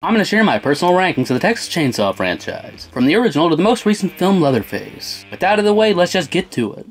I'm going to share my personal rankings of the Texas Chainsaw franchise, from the original to the most recent film Leatherface. With that out of the way, let's just get to it.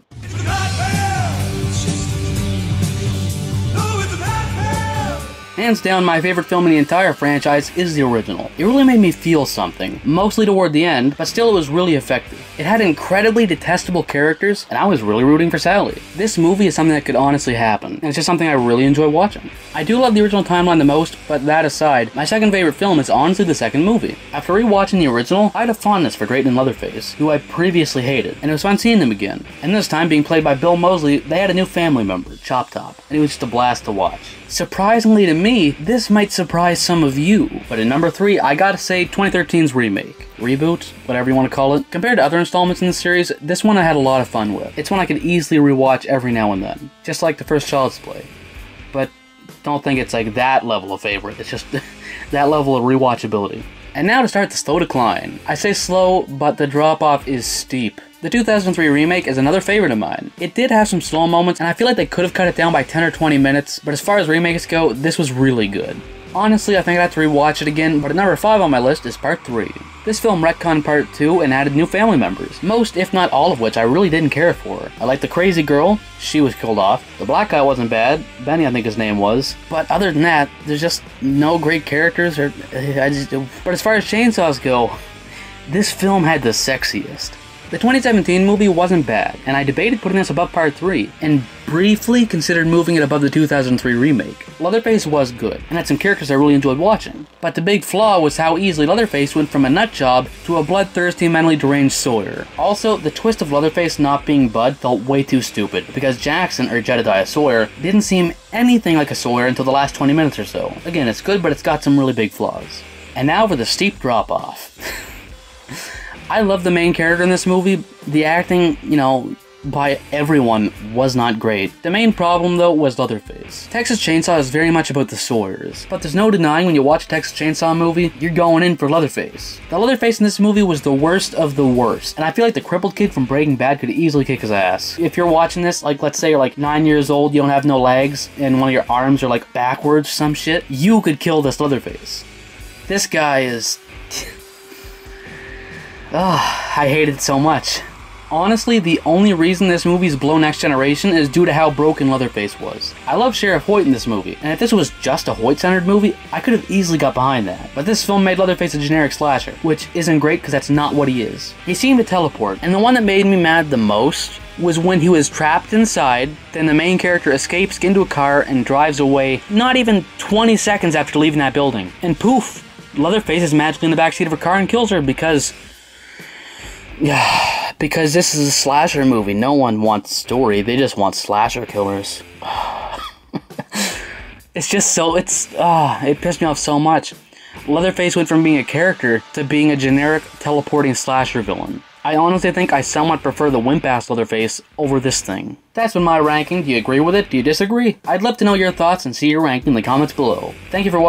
Hands down, my favorite film in the entire franchise is the original. It really made me feel something, mostly toward the end, but still it was really effective. It had incredibly detestable characters, and I was really rooting for Sally. This movie is something that could honestly happen, and it's just something I really enjoy watching. I do love the original timeline the most, but that aside, my second favorite film is honestly the second movie. After rewatching the original, I had a fondness for Drayton and Leatherface, who I previously hated, and it was fun seeing them again. And this time, being played by Bill Moseley, they had a new family member, Chop Top, and it was just a blast to watch. Surprisingly to me, this might surprise some of you, but in number 3, I gotta say 2013's remake. Reboot? Whatever you want to call it. Compared to other installments in the series, this one I had a lot of fun with. It's one I could easily rewatch every now and then, just like the first Child's Play. But don't think it's like that level of favorite, it's just that level of rewatchability. And now to start the slow decline. I say slow, but the drop-off is steep. The 2003 remake is another favorite of mine. It did have some slow moments, and I feel like they could have cut it down by 10 or 20 minutes, but as far as remakes go, this was really good. Honestly, I think I'd have to rewatch it again, but at number 5 on my list is Part 3. This film retconned Part 2 and added new family members, most if not all of which I really didn't care for. I liked the crazy girl, she was killed off. The black guy wasn't bad, Benny I think his name was. But other than that, there's just no great characters, but as far as chainsaws go, this film had the sexiest. The 2017 movie wasn't bad, and I debated putting this above Part 3, and briefly considered moving it above the 2003 remake. Leatherface was good, and had some characters I really enjoyed watching, but the big flaw was how easily Leatherface went from a nutjob to a bloodthirsty, mentally deranged Sawyer. Also, the twist of Leatherface not being Bud felt way too stupid, because Jackson, or Jedediah Sawyer, didn't seem anything like a Sawyer until the last 20 minutes or so. Again, it's good, but it's got some really big flaws. And now for the steep drop-off. I love the main character in this movie. The acting, by everyone was not great. The main problem, though, was Leatherface. Texas Chainsaw is very much about the Sawyers, but there's no denying when you watch a Texas Chainsaw movie, you're going in for Leatherface. The Leatherface in this movie was the worst of the worst, and I feel like the crippled kid from Breaking Bad could easily kick his ass. If you're watching this, like, let's say you're like 9 years old, you don't have no legs, and one of your arms are like backwards or some shit, you could kill this Leatherface. This guy is... I hate it so much. Honestly, the only reason this movie's below Next Generation is due to how broken Leatherface was. I love Sheriff Hoyt in this movie, and if this was just a Hoyt-centered movie, I could have easily got behind that. But this film made Leatherface a generic slasher, which isn't great because that's not what he is. He seemed to teleport, and the one that made me mad the most was when he was trapped inside, then the main character escapes into a car and drives away not even 20 seconds after leaving that building. And poof, Leatherface is magically in the backseat of a car and kills her because this is a slasher movie. No one wants story, they just want slasher killers. It's just so, it pissed me off so much. Leatherface went from being a character to being a generic teleporting slasher villain. I honestly think I somewhat prefer the wimp-ass Leatherface over this thing. That's been my ranking. Do you agree with it? Do you disagree? I'd love to know your thoughts and see your ranking in the comments below. Thank you for watching.